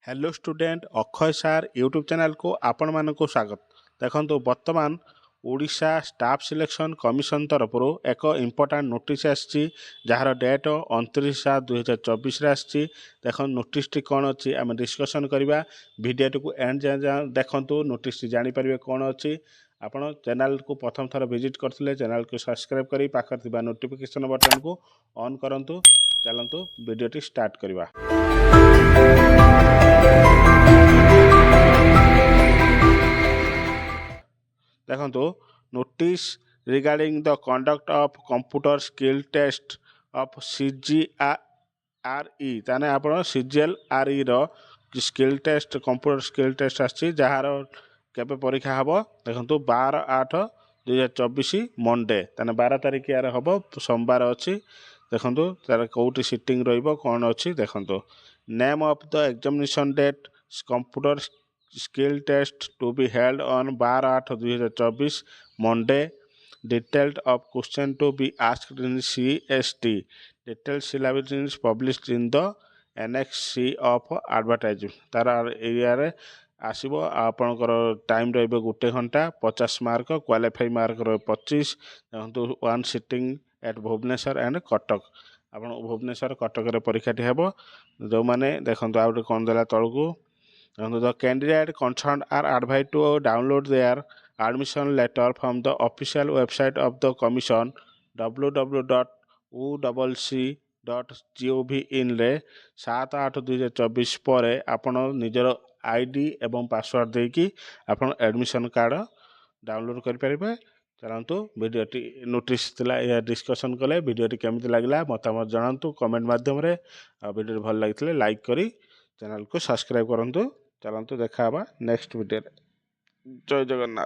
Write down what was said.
Hello student Akshay सार YouTube channel को आपण मानक स्वागत। देखो बर्तमान ओडिशा स्टाफ सिलेक्शन कमिशन तरफ एक इम्पोर्टाट नोटिस आसी जार डेट 29/7/2024 आसी। देखो नोटिस टी कौन अच्छी आम डिस्कसन करवा भिडियो को एंड जाए देखु नोटिस टी जापर कौन अच्छी। आपण चैनल को प्रथम थर विजिट करते चैनल को सब्सक्राइब करी पाखर नोटिफिकेशन बटन को ऑन करंतु। चलतु वीडियो टी स्टार्ट करवा। देखो notice regarding the conduct of computer skill test of CGRE ताने आपण CGLRE रो skill test computer skill test आछि जहार केबे परीक्षा हबो। देखो 12/8/2024 मंडे ताने 12 तारिख यार हबो सोमवार अछि। देखो तार कोउटी सिटिंग रहिबो कोन अछि। देखो name of the examination date computer skill test to be held on 12/8/2024 Monday. Detailed of question to be asked in CST. Detailed syllabus is published in the NXC of advertising. तार area रे आसीबो आपनकर time रहबो 1 घंटा 50 mark qualify mark रह 25। देखो one sitting at Bhubaneswar and Cuttack. आपण भुवनेश्वर कटक रे परीक्षा टी हेबो। जो माने देखो आउट कोन देला तळकू। The candidate concerned are advised to download their admission letter from the official website of the commission www.ucc.gov.in रे 7/8/2024 पर आपण निजर आईडी एवं पासवर्ड देकी आपण एडमिशन कार्ड डाउनलोड कर परिबे। चलतु वीडियो टी नोटिस थिला या डिस्कशन कले वीडियो टी केमिति लागला मतामत जणांतु कमेंट माध्यम रे। वीडियो भल लागितले लाइक करी चैनल को सब्सक्राइब करंतु। चलतु देखा नेक्स्ट वीडियो। जय जगन्नाथ।